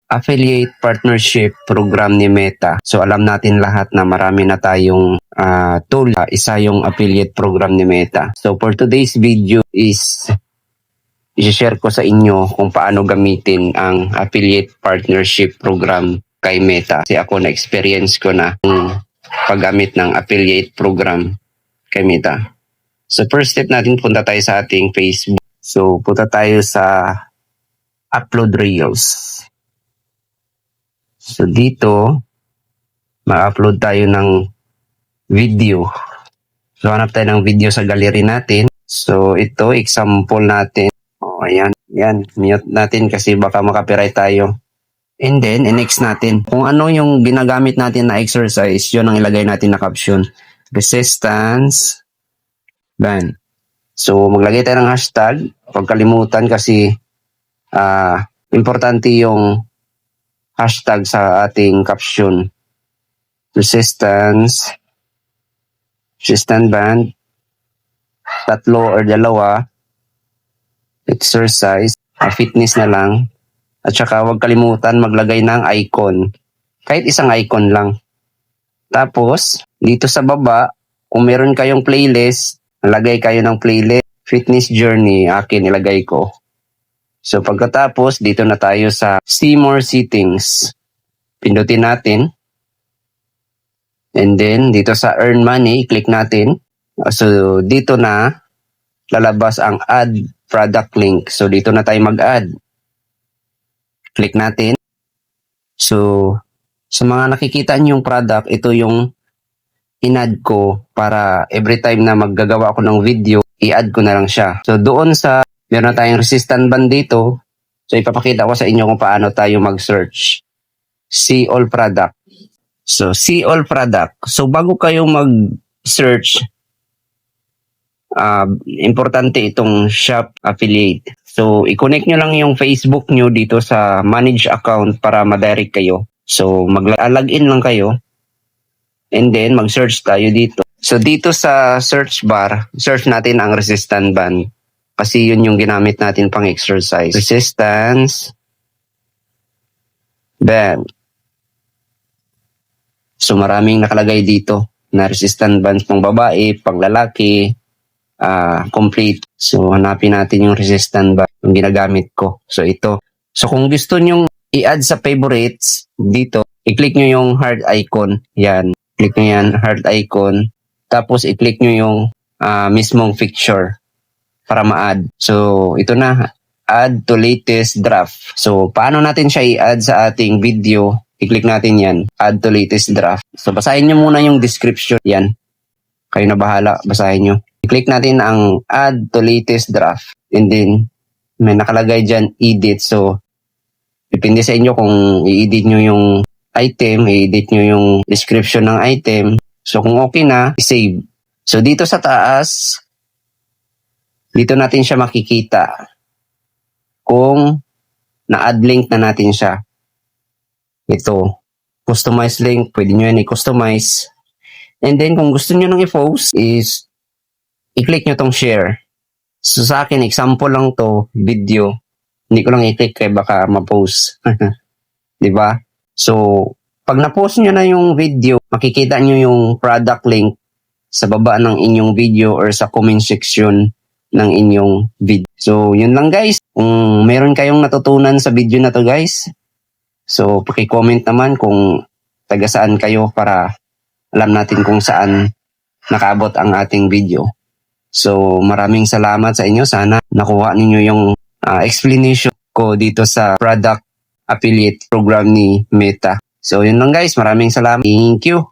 affiliate partnership program ni Meta. So alam natin lahat na marami na tayong tool. Isa yung affiliate program ni Meta. So for today's video is i-share ko sa inyo kung paano gamitin ang affiliate partnership program kay Meta. Kasi ako na-experience ko na yung paggamit ng affiliate program kay Meta. So first step natin, punta tayo sa ating Facebook. So punta tayo sa Upload Reels. So dito, ma-upload tayo ng video. So hanap tayo ng video sa gallery natin. So ito, example natin. O ayan, yan. Mute natin kasi baka makapiright tayo. And then, next natin. Kung ano yung ginagamit natin na exercise, yun ang ilagay natin na caption. Resistance band. So maglagay tayo ng hashtag. Huwag kalimutan kasi importante yung hashtag sa ating caption. Resistance band, 3 or 2, exercise, fitness na lang, at saka huwag kalimutan maglagay ng icon. Kahit isang icon lang. Tapos, dito sa baba, kung meron kayong playlist, lagay kayo ng playlist, fitness journey, akin ilagay ko. So pagkatapos, dito na tayo sa see more settings. Pindutin natin. And then, dito sa earn money, click natin. So dito na lalabas ang add product link. So dito na tayo mag-add. Click natin. So sa mga nakikita nyo yung product, ito yung in-add ko para every time na maggagawa ako ng video, i-add ko na lang siya. So doon sa meron na tayong resistant band dito. So ipapakita ko sa inyo kung paano tayo mag-search. See all product. So see all product. So bago kayo mag-search, importante itong shop affiliate. So i-connect nyo lang yung Facebook nyo dito sa manage account para ma-direct kayo. So mag-login lang kayo. And then mag-search tayo dito. So dito sa search bar, search natin ang resistant band. Kasi yun yung ginamit natin pang exercise. Resistance band. So maraming nakalagay dito na resistant bands pang babae, pang lalaki, complete. So hanapin natin yung resistant band yung ginagamit ko. So ito. So kung gusto nyong i-add sa favorites, dito, i-click nyo yung heart icon. Yan. Click nyo yan, heart icon. Tapos i-click nyo yung mismong picture para ma-add. So, ito na. Add to latest draft. So, paano natin siya i-add sa ating video? I-click natin yan. Add to latest draft. So, basahin nyo muna yung description. Yan. Kayo na bahala. Basahin nyo. I-click natin ang add to latest draft. And then, may nakalagay dyan, edit. So, depende sa inyo kung i-edit nyo yung item, i-edit nyo yung description ng item. So, kung okay na, i-save. So, dito sa taas, dito natin siya makikita kung na-add link na natin siya. Ito, customize link, pwede nyo yan i-customize. And then, kung gusto nyo nang i-post is, i-click nyo tong share. So, sa akin, example lang to, video. Hindi ko lang i-click kaya baka ma-post. Diba? So, pag na-post nyo na yung video, makikita nyo yung product link sa baba ng inyong video or sa comment section ng inyong video. So, yun lang guys. Kung meron kayong natutunan sa video na to guys, so paki-comment naman kung taga saan kayo para alam natin kung saan nakaabot ang ating video. So, maraming salamat sa inyo. Sana nakuha ninyo yung explanation ko dito sa product affiliate program ni Meta. So, yun lang guys. Maraming salamat. Thank you.